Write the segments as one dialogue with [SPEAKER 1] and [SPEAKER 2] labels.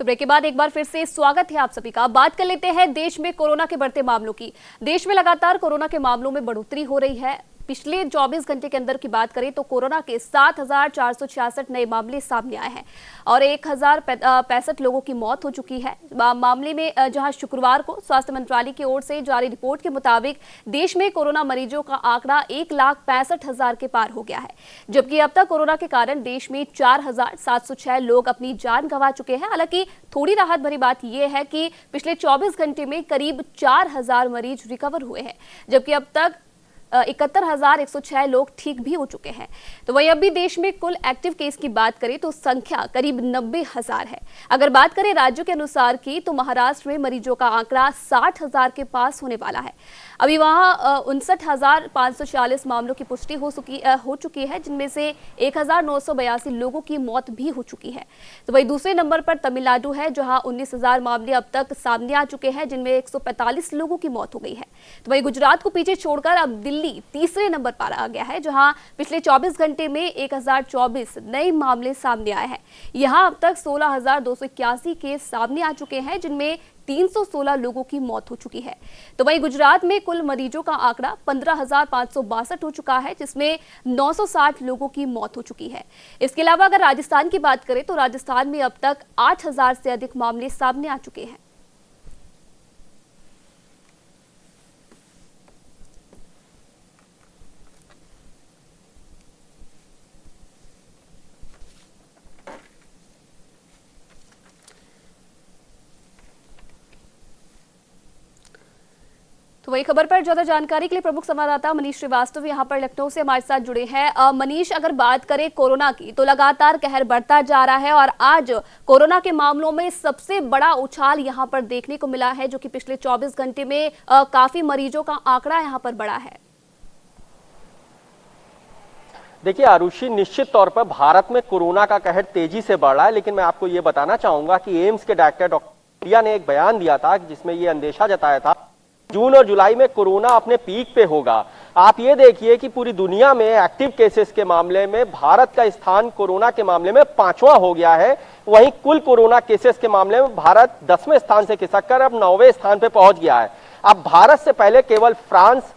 [SPEAKER 1] तो ब्रेक के बाद एक बार फिर से स्वागत है आप सभी का। बात कर लेते हैं देश में कोरोना के बढ़ते मामलों की। देश में लगातार कोरोना के मामलों में बढ़ोतरी हो रही है। पिछले 24 घंटे के अंदर की बात करें तो कोरोना के 7,466 नए मामले सामने आए हैं और 1,065 लोगों की मौत हो चुकी है। मामले में जहां शुक्रवार को स्वास्थ्य मंत्रालय की ओर से जारी रिपोर्ट के मुताबिक देश में कोरोना मरीजों का आंकड़ा 1,65,000 के पार हो गया है, जबकि अब तक कोरोना के कारण देश में 4,706 लोग अपनी जान गंवा चुके हैं। हालांकि थोड़ी राहत भरी बात यह है कि पिछले 24 घंटे में करीब 4,000 मरीज रिकवर हुए हैं, जबकि अब तक 71,106 लोग ठीक भी हो चुके हैं। तो वहीं अभी देश में कुल एक्टिव केस की बात करें तो संख्या करीब 90,000 है। अगर बात करें राज्यों के अनुसार की तो महाराष्ट्र में मरीजों का आंकड़ा 60,000 के पास होने वाला है। अभी वहां 59,546 मामलों की पुष्टि हो चुकी है, जिनमें से 1,982 लोगों की मौत भी हो चुकी है। तो वहीं दूसरे नंबर पर तमिलनाडु है, जहां 19,000 मामले अब तक सामने आ चुके हैं, जिनमें 145 लोगों की मौत हो गई है। तो वहीं गुजरात को पीछे छोड़कर अब दिल्ली तीसरे नंबर पर आ गया है, जहां पिछले 24 घंटे में 1,024 नए मामले सामने आए हैं। यहां अब तक 16,281 केस सामने आ चुके हैं, जिनमें 316 लोगों की मौत हो चुकी है। तो वहीं गुजरात में कुल मरीजों का आंकड़ा 15,562 हो चुका है, जिसमें 960 लोगों की मौत हो चुकी है। इसके अलावा अगर राजस्थान की बात करें तो राजस्थान में अब तक 8,000 से अधिक मामले सामने आ चुके हैं। तो वही खबर पर ज्यादा जानकारी के लिए प्रमुख संवाददाता मनीष श्रीवास्तव यहां पर लखनऊ से हमारे साथ जुड़े हैं। मनीष, अगर बात करें कोरोना की तो लगातार कहर बढ़ता जा रहा है और आज कोरोना के मामलों में सबसे बड़ा उछाल यहां पर देखने को मिला है, जो कि पिछले 24 घंटे में काफी मरीजों का आंकड़ा यहां पर बढ़ा है।
[SPEAKER 2] देखिए आरुषि, निश्चित तौर पर भारत में कोरोना का कहर तेजी से बढ़ रहा है, लेकिन मैं आपको ये बताना चाहूंगा कि एम्स के डायरेक्टर डॉक्टर इंडिया ने एक बयान दिया था जिसमें ये अंदेशा जताया था जून और जुलाई में कोरोना अपने पीक पे होगा। आप ये देखिए कि पूरी दुनिया में एक्टिव केसेस के मामले में भारत का स्थान कोरोना के मामले में 5वां हो गया है। वहीं कुल कोरोना केसेस के मामले में भारत 10वें स्थान से खिसककर अब 9वें स्थान पे पहुंच गया है। अब भारत से पहले केवल फ्रांस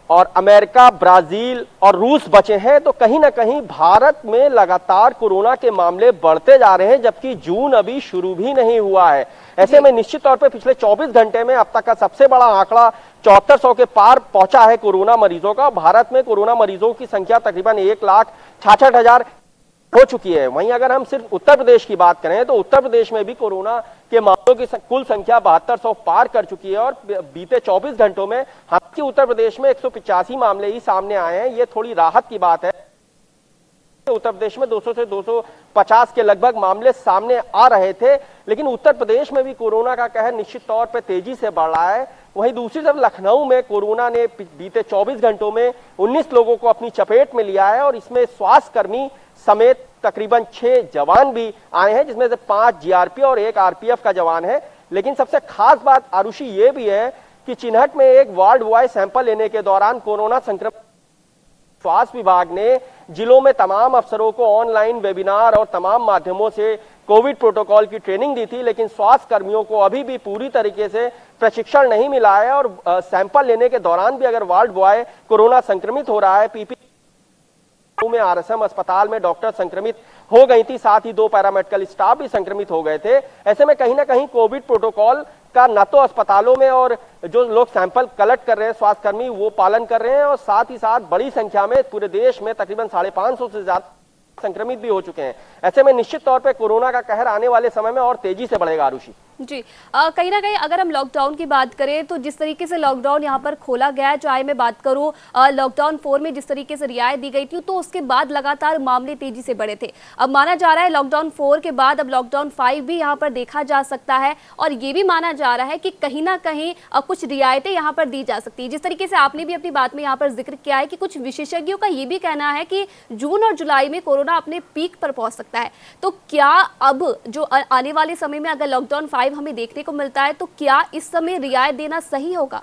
[SPEAKER 2] और अमेरिका, ब्राजील और रूस बचे हैं। तो कहीं ना कहीं भारत में लगातार कोरोना के मामले बढ़ते जा रहे हैं, जबकि जून अभी शुरू भी नहीं हुआ है। ऐसे में निश्चित तौर पे पिछले 24 घंटे में अब तक का सबसे बड़ा आंकड़ा 7400 के पार पहुंचा है कोरोना मरीजों का। भारत में कोरोना मरीजों की संख्या तकरीबन 1,66,000 हो चुकी है। वहीं अगर हम सिर्फ उत्तर प्रदेश की बात करें तो उत्तर प्रदेश में भी कोरोना के मामलों की कुल संख्या 7200 पार कर चुकी है और बीते 24 घंटों में हालांकि उत्तर प्रदेश में 185 मामले ही सामने आए हैं। ये थोड़ी राहत की बात है। उत्तर प्रदेश में 200 से 250 के लगभग मामले सामने आ रहे थे, लेकिन उत्तर प्रदेश में भी कोरोना का कहर निश्चित तौर पर तेजी से बढ़ रहा है। वहीं दूसरी तरफ लखनऊ में कोरोना ने बीते 24 घंटों में 19 लोगों को अपनी चपेट में लिया है और इसमें स्वास्थ्यकर्मी समेत तकरीबन 6 जवान भी आए हैं, जिसमें से 5 जीआरपी और 1 आरपीएफ का जवान है। लेकिन सबसे खास बात आरुषि ये भी है कि चिन्हट में एक वार्ड बॉय सैंपल लेने के दौरान कोरोना संक्रमण, स्वास्थ्य विभाग ने जिलों में तमाम अफसरों को ऑनलाइन वेबिनार और तमाम माध्यमों से कोविड प्रोटोकॉल की ट्रेनिंग दी थी, लेकिन स्वास्थ्य कर्मियों को अभी भी पूरी तरीके से प्रशिक्षण नहीं मिला है और सैंपल लेने के दौरान भी अगर वार्ड बॉय कोरोना संक्रमित हो रहा है, पीपी में आरएसएम अस्पताल में डॉक्टर संक्रमित हो गई थी, साथ ही 2 पैरामेडिकल स्टाफ भी संक्रमित हो गए थे। ऐसे में कहीं ना कहीं कोविड प्रोटोकॉल का न तो अस्पतालों में और जो लोग सैंपल कलेक्ट कर रहे हैं स्वास्थ्यकर्मी वो पालन कर रहे हैं और साथ ही साथ बड़ी संख्या में पूरे देश में तकरीबन 550 से ज्यादा संक्रमित भी हो चुके हैं। ऐसे में निश्चित तौर पे कोरोना का कहर आने वाले समय में और तेजी से बढ़ेगा आरुषि।
[SPEAKER 1] जी, कहीं ना कहीं अगर हम लॉकडाउन की बात करें तो जिस तरीके से लॉकडाउन यहाँ पर खोला गया है, चाहे मैं बात करूँ लॉकडाउन 4 में जिस तरीके से रियायत दी गई थी, तो उसके बाद लगातार मामले तेजी से बढ़े थे। अब माना जा रहा है लॉकडाउन 4 के बाद अब लॉकडाउन 5 भी यहाँ पर देखा जा सकता है और ये भी माना जा रहा है कि कहीं ना कहीं कुछ रियायतें यहाँ पर दी जा सकती है। जिस तरीके से आपने भी अपनी बात में यहाँ पर जिक्र किया है कि कुछ विशेषज्ञों का ये भी कहना है कि जून और जुलाई में कोरोना अपने पीक पर पहुंच सकता है। तो क्या अब जो आने वाले समय में अगर लॉकडाउन 5 हमें देखने को मिलता है तो क्या इस समय रियायत देना सही होगा?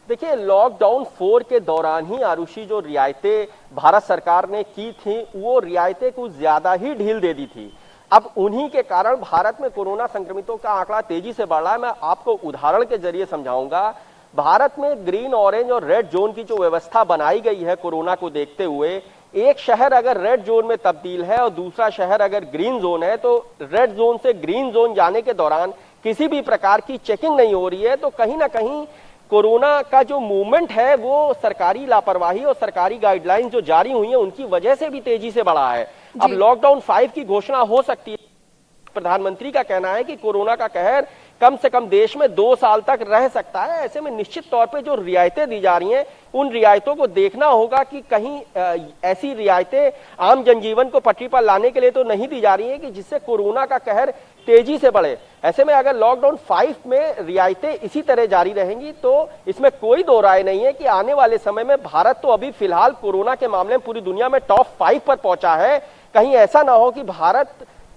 [SPEAKER 2] देखिए लॉकडाउन 4 के दौरान ही आरुषि जो रियायतें भारत सरकार ने की थी वो रियायतें कुछ ज्यादा ही ढील दे दी थी। अब उन्हीं के कारण भारत में कोरोना संक्रमितों का आंकड़ा तेजी से बढ़ रहा है। मैं आपको उदाहरण के जरिए समझाऊंगा। भारत में ग्रीन, ऑरेंज और रेड जोन की जो व्यवस्था बनाई गई है कोरोना को देखते हुए, एक शहर अगर रेड जोन में तब्दील है और दूसरा शहर अगर ग्रीन जोन है, तो रेड जोन से ग्रीन जोन जाने के दौरान किसी भी प्रकार की चेकिंग नहीं हो रही है। तो कहीं ना कहीं कोरोना का जो मूवमेंट है वो सरकारी लापरवाही और सरकारी गाइडलाइंस जो जारी हुई है उनकी वजह से भी तेजी से बढ़ा है। अब लॉकडाउन 5 की घोषणा हो सकती है। प्रधानमंत्री का कहना है कि कोरोना का कहर कम से कम देश में 2 साल तक रह सकता है। ऐसे में निश्चित तौर पे जो रियायतें दी जा रही हैं, उन रियायतों को देखना होगा कि कहीं ऐसी रियायतें आम जनजीवन को पटरी पर लाने के लिए तो नहीं दी जा रही हैं कि जिससे कोरोना का कहर तेजी से बढ़े। ऐसे में अगर लॉकडाउन 5 में रियायतें इसी तरह जारी रहेंगी तो इसमें कोई दो राय नहीं है कि आने वाले समय में भारत तो अभी फिलहाल कोरोना के मामले में पूरी दुनिया में टॉप 5 पर पहुंचा है, कहीं ऐसा ना हो कि भारत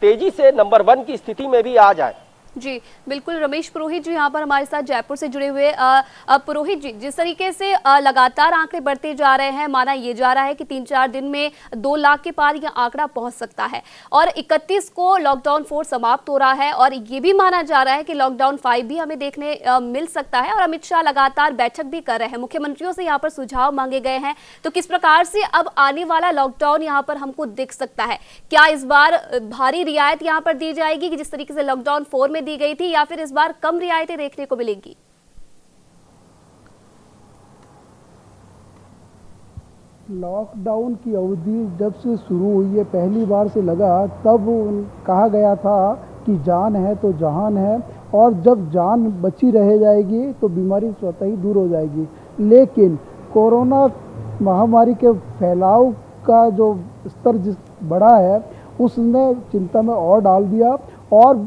[SPEAKER 2] तेजी से नंबर 1 की स्थिति में भी आ जाए।
[SPEAKER 1] जी बिल्कुल। रमेश पुरोहित जी यहाँ पर हमारे साथ जयपुर से जुड़े हुए। पुरोहित जी, जिस तरीके से लगातार आंकड़े बढ़ते जा रहे हैं, माना ये जा रहा है कि 3-4 दिन में 2 लाख के पार यह आंकड़ा पहुंच सकता है और 31 को लॉकडाउन 4 समाप्त हो रहा है और ये भी माना जा रहा है कि लॉकडाउन 5 भी हमें देखने मिल सकता है। और अमित शाह लगातार बैठक भी कर रहे हैं, मुख्यमंत्रियों से यहाँ पर सुझाव मांगे गए हैं। तो किस प्रकार से अब आने वाला लॉकडाउन यहाँ पर हमको दिख सकता है? क्या इस बार भारी रियायत यहाँ पर दी जाएगी कि जिस तरीके से लॉकडाउन 4 में दी गई थी, या फिर इस बार कम रियायतें देखने को मिलेंगी?
[SPEAKER 3] लॉकडाउन की अवधि जब से शुरू हुई है, पहली बार से लगा, तब कहा गया था कि जान है तो जहान है और जब जान बची रह जाएगी तो बीमारी स्वतः ही दूर हो जाएगी। लेकिन कोरोना महामारी के फैलाव का जो स्तर जिस बढ़ा है उसने चिंता में और डाल दिया और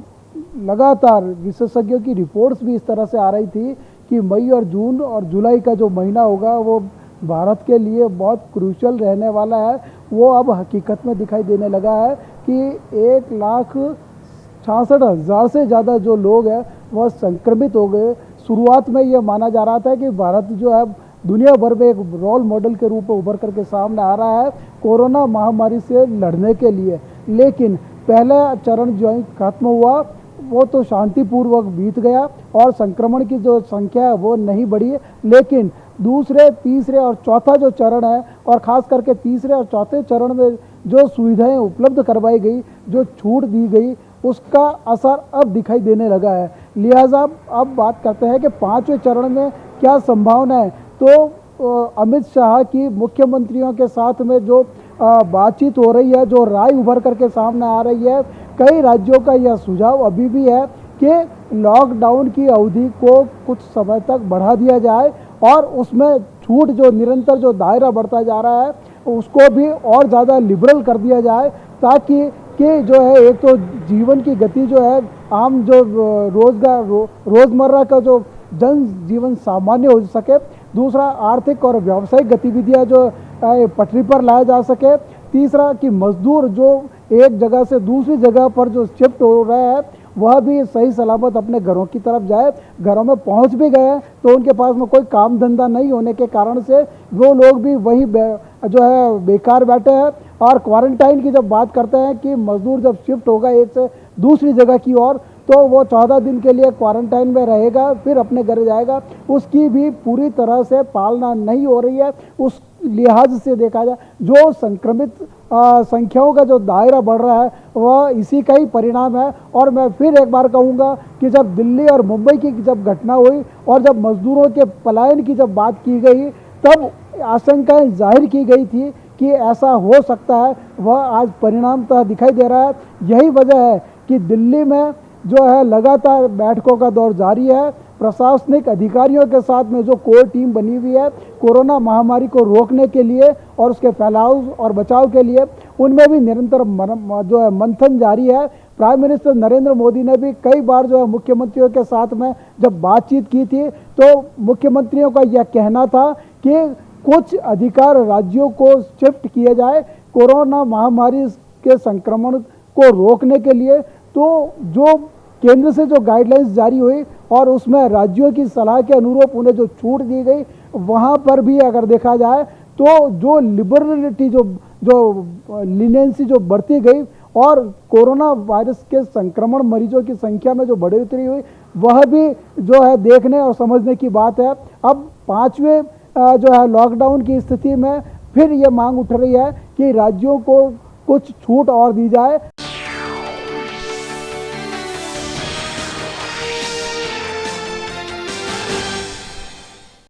[SPEAKER 3] लगातार विशेषज्ञों की रिपोर्ट्स भी इस तरह से आ रही थी कि मई और जून और जुलाई का जो महीना होगा वो भारत के लिए बहुत क्रूशियल रहने वाला है। वो अब हकीकत में दिखाई देने लगा है कि 1,66,000 से ज़्यादा जो लोग हैं वह संक्रमित हो गए। शुरुआत में ये माना जा रहा था कि भारत जो है दुनिया भर में एक रोल मॉडल के रूप में उभर करके सामने आ रहा है कोरोना महामारी से लड़ने के लिए। लेकिन पहला चरण जो खत्म हुआ वो तो शांतिपूर्वक बीत गया और संक्रमण की जो संख्या है वो नहीं बढ़ी। लेकिन दूसरे, तीसरे और चौथा जो चरण है, और ख़ास करके तीसरे और चौथे चरण में जो सुविधाएं उपलब्ध करवाई गई, जो छूट दी गई, उसका असर अब दिखाई देने लगा है। लिहाजा अब बात करते हैं कि 5वें चरण में क्या संभावना है। तो अमित शाह की मुख्यमंत्रियों के साथ में जो बातचीत हो रही है, जो राय उभर करके सामने आ रही है, कई राज्यों का यह सुझाव अभी भी है कि लॉकडाउन की अवधि को कुछ समय तक बढ़ा दिया जाए और उसमें छूट जो निरंतर जो दायरा बढ़ता जा रहा है उसको भी और ज़्यादा लिबरल कर दिया जाए, ताकि कि जो है एक तो जीवन की गति जो है, आम जो रोज़मर्रा का जो जन जीवन सामान्य हो सके, दूसरा आर्थिक और व्यावसायिक गतिविधियां जो पटरी पर लाया जा सके, तीसरा कि मजदूर जो एक जगह से दूसरी जगह पर जो शिफ्ट हो रहे हैं वह भी सही सलामत अपने घरों की तरफ जाए। घरों में पहुंच भी गए तो उनके पास में कोई काम धंधा नहीं होने के कारण से वो लोग भी वही जो है बेकार बैठे हैं। और क्वारंटाइन की जब बात करते हैं कि मजदूर जब शिफ्ट होगा एक से दूसरी जगह की ओर, तो वो 14 दिन के लिए क्वारंटाइन में रहेगा, फिर अपने घर जाएगा, उसकी भी पूरी तरह से पालना नहीं हो रही है। उस लिहाज से देखा जाए जो संक्रमित संख्याओं का जो दायरा बढ़ रहा है वह इसी का ही परिणाम है। और मैं फिर एक बार कहूँगा कि जब दिल्ली और मुंबई की जब घटना हुई और जब मजदूरों के पलायन की जब बात की गई, तब आशंकाएं जाहिर की गई थी कि ऐसा हो सकता है, वह आज परिणामतः दिखाई दे रहा है। यही वजह है कि दिल्ली में जो है लगातार बैठकों का दौर जारी है। प्रशासनिक अधिकारियों के साथ में जो कोर टीम बनी हुई है कोरोना महामारी को रोकने के लिए और उसके फैलाव और बचाव के लिए, उनमें भी निरंतर जो है मंथन जारी है। प्राइम मिनिस्टर नरेंद्र मोदी ने भी कई बार जो है मुख्यमंत्रियों के साथ में जब बातचीत की थी तो मुख्यमंत्रियों का यह कहना था कि कुछ अधिकार राज्यों को शिफ्ट किए जाए कोरोना महामारी के संक्रमण को रोकने के लिए। तो जो केंद्र से जो गाइडलाइंस जारी हुई और उसमें राज्यों की सलाह के अनुरूप उन्हें जो छूट दी गई, वहाँ पर भी अगर देखा जाए तो जो लिबरलिटी जो लीनियंसी जो बढ़ती गई और कोरोना वायरस के संक्रमण मरीजों की संख्या में जो बढ़ोतरी हुई वह भी जो है देखने और समझने की बात है। अब 5वें जो है लॉकडाउन की स्थिति में फिर ये मांग उठ रही है कि राज्यों को कुछ छूट और दी जाए